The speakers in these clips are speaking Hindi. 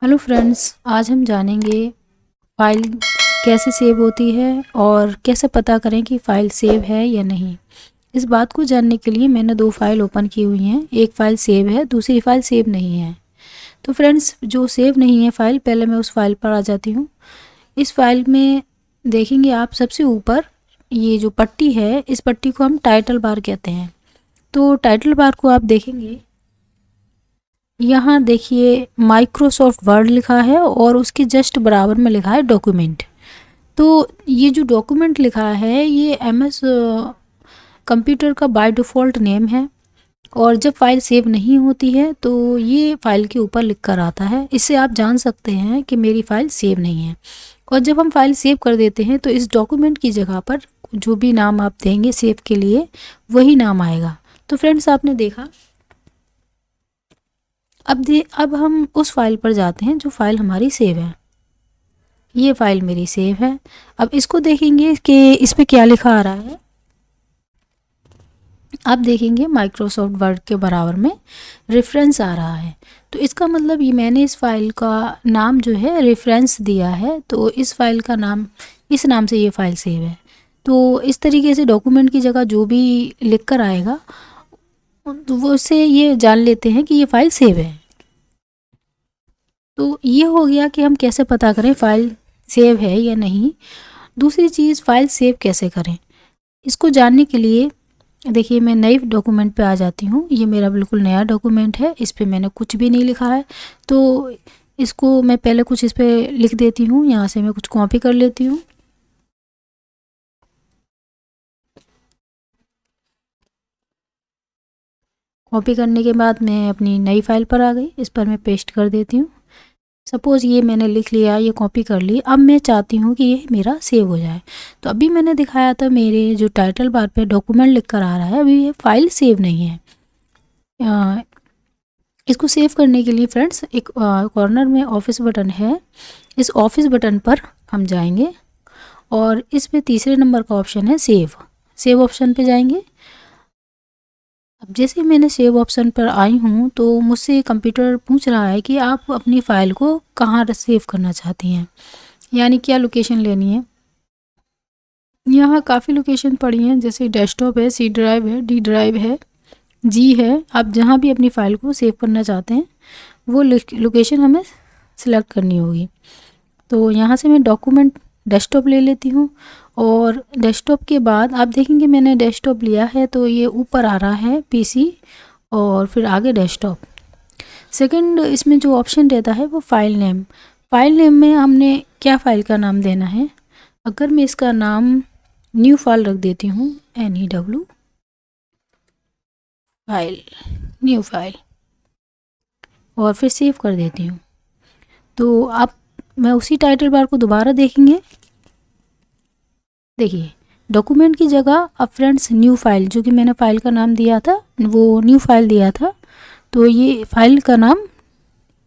हेलो फ्रेंड्स, आज हम जानेंगे फ़ाइल कैसे सेव होती है और कैसे पता करें कि फ़ाइल सेव है या नहीं। इस बात को जानने के लिए मैंने दो फाइल ओपन की हुई हैं। एक फ़ाइल सेव है, दूसरी फ़ाइल सेव नहीं है। तो फ्रेंड्स, जो सेव नहीं है फ़ाइल, पहले मैं उस फाइल पर आ जाती हूँ। इस फाइल में देखेंगे आप सबसे ऊपर ये जो पट्टी है, इस पट्टी को हम टाइटल बार कहते हैं। तो टाइटल बार को आप देखेंगे, यहाँ देखिए माइक्रोसॉफ्ट वर्ड लिखा है और उसके जस्ट बराबर में लिखा है डॉक्यूमेंट। तो ये जो डॉक्यूमेंट लिखा है ये एमएस कंप्यूटर का बाय डिफ़ॉल्ट नेम है। और जब फाइल सेव नहीं होती है तो ये फाइल के ऊपर लिख कर आता है। इससे आप जान सकते हैं कि मेरी फ़ाइल सेव नहीं है। और जब हम फाइल सेव कर देते हैं तो इस डॉक्यूमेंट की जगह पर जो भी नाम आप देंगे सेव के लिए, वही नाम आएगा। तो फ्रेंड्स, आपने देखा, अब हम उस फाइल पर जाते हैं जो फाइल हमारी सेव है। ये फाइल मेरी सेव है। अब इसको देखेंगे कि इस पे क्या लिखा आ रहा है। आप देखेंगे माइक्रोसॉफ्ट वर्ड के बराबर में रेफरेंस आ रहा है। तो इसका मतलब ये मैंने इस फाइल का नाम जो है रेफरेंस दिया है, तो इस फाइल का नाम, इस नाम से ये फाइल सेव है। तो इस तरीके से डॉक्यूमेंट की जगह जो भी लिख कर आएगा तो वो उससे ये जान लेते हैं कि ये फाइल सेव है। तो ये हो गया कि हम कैसे पता करें फ़ाइल सेव है या नहीं। दूसरी चीज़, फ़ाइल सेव कैसे करें, इसको जानने के लिए देखिए मैं नई डॉक्यूमेंट पे आ जाती हूँ। ये मेरा बिल्कुल नया डॉक्यूमेंट है, इस पे मैंने कुछ भी नहीं लिखा है। तो इसको मैं पहले कुछ इस पे लिख देती हूँ। यहाँ से मैं कुछ कॉपी कर लेती हूँ। कॉपी करने के बाद मैं अपनी नई फाइल पर आ गई, इस पर मैं पेस्ट कर देती हूँ। सपोज़ ये मैंने लिख लिया, ये कॉपी कर ली। अब मैं चाहती हूँ कि ये मेरा सेव हो जाए। तो अभी मैंने दिखाया था मेरे जो टाइटल बार पे डॉक्यूमेंट लिख कर आ रहा है, अभी ये फाइल सेव नहीं है। इसको सेव करने के लिए फ्रेंड्स एक कॉर्नर में ऑफिस बटन है। इस ऑफिस बटन पर हम जाएंगे और इसमें तीसरे नंबर का ऑप्शन है सेव। सेव ऑप्शन पे जाएंगे। अब जैसे मैंने सेव ऑप्शन पर आई हूँ तो मुझसे कंप्यूटर पूछ रहा है कि आप अपनी फ़ाइल को कहाँ सेव करना चाहती हैं, यानी क्या लोकेशन लेनी है। यहाँ काफ़ी लोकेशन पड़ी हैं, जैसे डेस्कटॉप है, सी ड्राइव है, डी ड्राइव है, जी है। आप जहाँ भी अपनी फ़ाइल को सेव करना चाहते हैं वो लोकेशन हमें सिलेक्ट करनी होगी। तो यहाँ से मैं डॉक्यूमेंट डेस्कटॉप ले लेती हूँ और डेस्कटॉप के बाद आप देखेंगे मैंने डेस्कटॉप लिया है तो ये ऊपर आ रहा है पीसी और फिर आगे डेस्कटॉप। सेकंड इसमें जो ऑप्शन रहता है वो फाइल नेम। फाइल नेम में हमने क्या फ़ाइल का नाम देना है। अगर मैं इसका नाम न्यू फाइल रख देती हूँ, NEW फाइल, न्यू फाइल, और फिर सेव कर देती हूँ। तो आप मैं उसी टाइटल बार को दोबारा देखेंगे। देखिए डॉक्यूमेंट की जगह अब फ्रेंड्स न्यू फाइल, जो कि मैंने फ़ाइल का नाम दिया था वो न्यू फाइल दिया था, तो ये फाइल का नाम,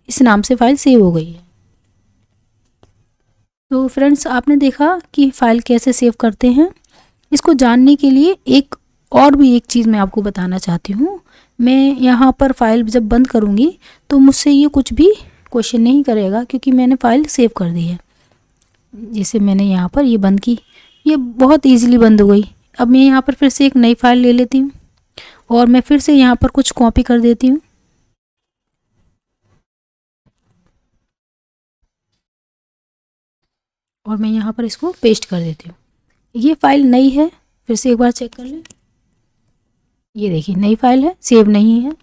इस नाम से फ़ाइल सेव हो गई है। तो फ्रेंड्स, आपने देखा कि फ़ाइल कैसे सेव करते हैं। इसको जानने के लिए एक चीज़ मैं आपको बताना चाहती हूँ। मैं यहाँ पर फ़ाइल जब बंद करूँगी तो मुझसे ये कुछ भी क्वेश्चन नहीं करेगा, क्योंकि मैंने फ़ाइल सेव कर दी है। जैसे मैंने यहाँ पर ये बंद की, ये बहुत इजीली बंद हो गई। अब मैं यहाँ पर फिर से एक नई फाइल ले लेती हूँ और मैं फिर से यहाँ पर कुछ कॉपी कर देती हूँ और मैं यहाँ पर इसको पेस्ट कर देती हूँ। ये फाइल नई है, फिर से एक बार चेक कर लें। ये देखिए नई फाइल है, सेव नहीं है।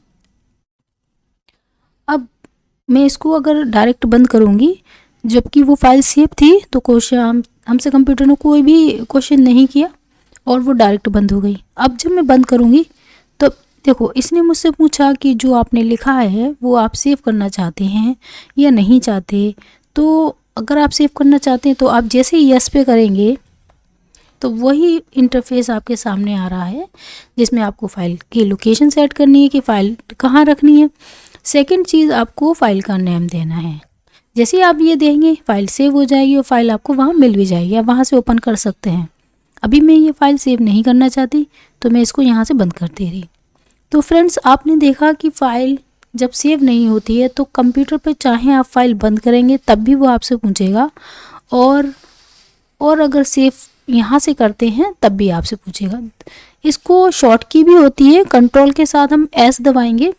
अब मैं इसको अगर डायरेक्ट बंद करूँगी, जबकि वो फाइल सेव थी, तो क्वेश्चन हमसे कंप्यूटर ने कोई भी क्वेश्चन नहीं किया और वो डायरेक्ट बंद हो गई। अब जब मैं बंद करूँगी तो देखो इसने मुझसे पूछा कि जो आपने लिखा है वो आप सेव करना चाहते हैं या नहीं चाहते। तो अगर आप सेव करना चाहते हैं तो आप जैसे ही यस पे करेंगे तो वही इंटरफेस आपके सामने आ रहा है, जिसमें आपको फ़ाइल की लोकेशन सेट करनी है कि फ़ाइल कहाँ रखनी है। सेकंड चीज़, आपको फ़ाइल का नेम देना है। जैसे ही आप ये देंगे फ़ाइल सेव हो जाएगी और फ़ाइल आपको वहाँ मिल भी जाएगी, आप वहाँ से ओपन कर सकते हैं। अभी मैं ये फ़ाइल सेव नहीं करना चाहती तो मैं इसको यहाँ से बंद कर दे रही। तो फ्रेंड्स, आपने देखा कि फ़ाइल जब सेव नहीं होती है तो कंप्यूटर पे चाहे आप फाइल बंद करेंगे तब भी वो आपसे पूछेगा, और अगर सेव यहाँ से करते हैं तब भी आपसे पूछेगा। इसको शॉर्ट की भी होती है, कंट्रोल के साथ हम एस दबाएंगे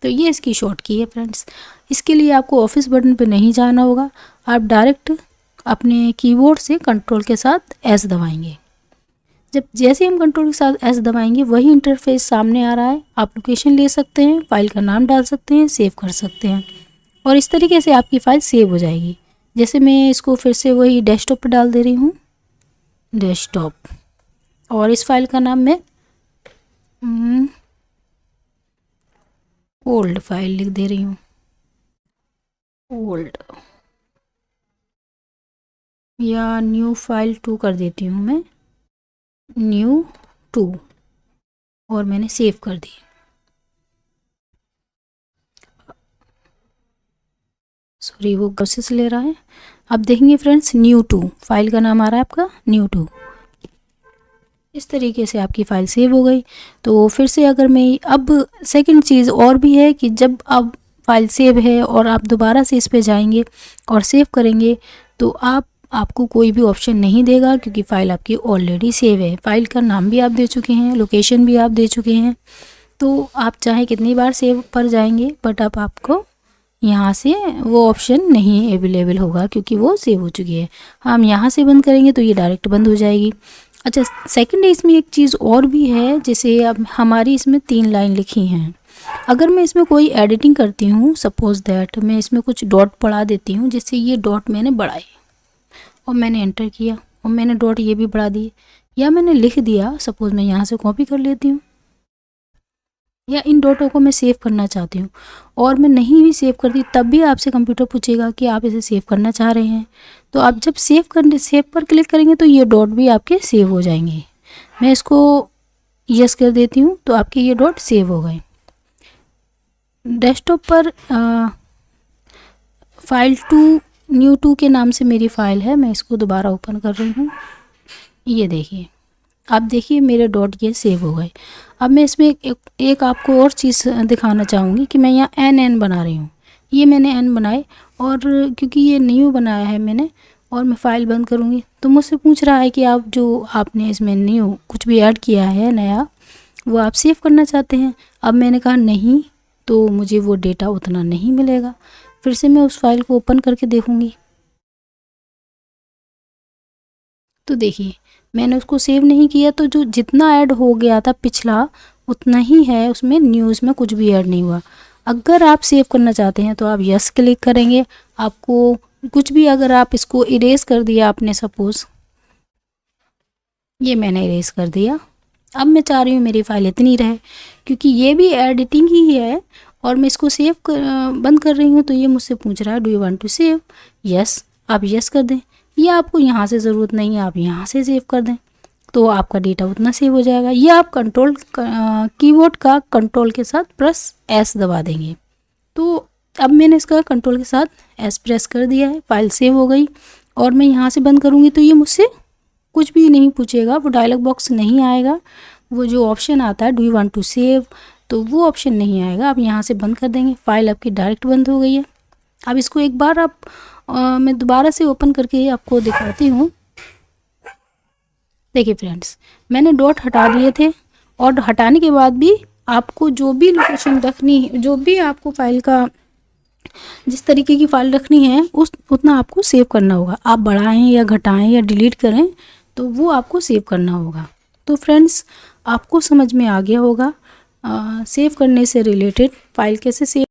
तो ये इसकी शॉर्ट की है फ्रेंड्स। इसके लिए आपको ऑफिस बटन पे नहीं जाना होगा, आप डायरेक्ट अपने कीबोर्ड से कंट्रोल के साथ एस दबाएंगे। जब जैसे हम कंट्रोल के साथ एस दबाएंगे वही इंटरफेस सामने आ रहा है। आप लोकेशन ले सकते हैं, फाइल का नाम डाल सकते हैं, सेव कर सकते हैं और इस तरीके से आपकी फ़ाइल सेव हो जाएगी। जैसे मैं इसको फिर से वही डेस्कटॉप पर डाल दे रही हूँ, डेस्कटॉप, और इस फाइल का नाम मैं ओल्ड फाइल लिख दे रही हूँ, ओल्ड, या न्यू फाइल 2 कर देती हूँ मैं, न्यू 2, और मैंने सेव कर दी। सॉरी वो प्रोसेस ले रहा है। अब देखेंगे फ्रेंड्स, न्यू 2 फाइल का नाम आ रहा है आपका, न्यू 2। इस तरीके से आपकी फ़ाइल सेव हो गई। तो फिर से अगर मैं अब सेकंड चीज़ और भी है कि जब अब फाइल सेव है और आप दोबारा से इस पे जाएंगे और सेव करेंगे तो आपको कोई भी ऑप्शन नहीं देगा, क्योंकि फ़ाइल आपकी ऑलरेडी सेव है। फ़ाइल का नाम भी आप दे चुके हैं, लोकेशन भी आप दे चुके हैं, तो आप चाहे कितनी बार सेव पर जाएंगे बट अब आपको यहाँ से वो ऑप्शन नहीं अवेलेबल होगा क्योंकि वो सेव हो चुकी है। हम यहाँ से बंद करेंगे तो ये डायरेक्ट बंद हो जाएगी। अच्छा, सेकंड इसमें एक चीज़ और भी है, जैसे अब हमारी इसमें 3 लाइन लिखी हैं। अगर मैं इसमें कोई एडिटिंग करती हूँ, सपोज़ दैट मैं इसमें कुछ डॉट बढ़ा देती हूँ, जैसे ये डॉट मैंने बढ़ाए और मैंने एंटर किया और मैंने डॉट ये भी बढ़ा दिए, या मैंने लिख दिया, सपोज़ मैं यहाँ से कॉपी कर लेती हूँ, या इन डॉटों को मैं सेव करना चाहती हूँ और मैं नहीं भी सेव करती तब भी आपसे कंप्यूटर पूछेगा कि आप इसे सेव करना चाह रहे हैं। तो आप जब सेव पर क्लिक करेंगे तो ये डॉट भी आपके सेव हो जाएंगे। मैं इसको यस कर देती हूँ तो आपके ये डॉट सेव हो गए। डेस्कटॉप पर फाइल 2 न्यू 2 के नाम से मेरी फ़ाइल है। मैं इसको दोबारा ओपन कर रही हूँ। ये देखिए, आप देखिए मेरे डॉट ये सेव हो गए। अब मैं इसमें एक आपको और चीज़ दिखाना चाहूँगी कि मैं यहाँ एन बना रही हूँ। ये मैंने एन बनाए और क्योंकि ये न्यू बनाया है मैंने, और मैं फ़ाइल बंद करूँगी तो मुझसे पूछ रहा है कि आप जो आपने इसमें न्यू कुछ भी ऐड किया है नया, वो आप सेव करना चाहते हैं। अब मैंने कहा नहीं, तो मुझे वो डेटा उतना नहीं मिलेगा। फिर से मैं उस फाइल को ओपन करके देखूँगी तो देखिए मैंने उसको सेव नहीं किया, तो जो जितना ऐड हो गया था पिछला उतना ही है, उसमें न्यूज़ में कुछ भी ऐड नहीं हुआ। अगर आप सेव करना चाहते हैं तो आप यस क्लिक करेंगे। आपको कुछ भी, अगर आप इसको इरेज कर दिया आपने, सपोज़ ये मैंने इरेज कर दिया, अब मैं चाह रही हूँ मेरी फ़ाइल इतनी रहे, क्योंकि ये भी एडिटिंग ही है और मैं इसको सेव बंद कर रही हूँ तो ये मुझसे पूछ रहा है do you want to save, yes, आप यस कर दें। ये आपको यहाँ से ज़रूरत नहीं है, आप यहाँ से सेव कर दें तो आपका डेटा उतना सेव हो जाएगा। ये आप कंट्रोल कीबोर्ड का कंट्रोल के साथ प्रेस एस दबा देंगे। तो अब मैंने इसका कंट्रोल के साथ एस प्रेस कर दिया है, फाइल सेव हो गई। और मैं यहाँ से बंद करूँगी तो ये मुझसे कुछ भी नहीं पूछेगा, वो डायलॉग बॉक्स नहीं आएगा। वो जो ऑप्शन आता है do you want to save, तो वो ऑप्शन नहीं आएगा। आप यहाँ से बंद कर देंगे, फ़ाइल आपकी डायरेक्ट बंद हो गई है। अब इसको एक बार मैं दोबारा से ओपन करके आपको दिखाती हूँ। देखिए फ्रेंड्स, मैंने डॉट हटा दिए थे और हटाने के बाद भी आपको जो भी लोकेशन रखनी है, जो भी आपको फाइल का जिस तरीके की फ़ाइल रखनी है उतना आपको सेव करना होगा। आप बढ़ाएं या घटाएं या डिलीट करें तो वो आपको सेव करना होगा। तो फ्रेंड्स, आपको समझ में आ गया होगा सेव करने से रिलेटेड फ़ाइल कैसे सेव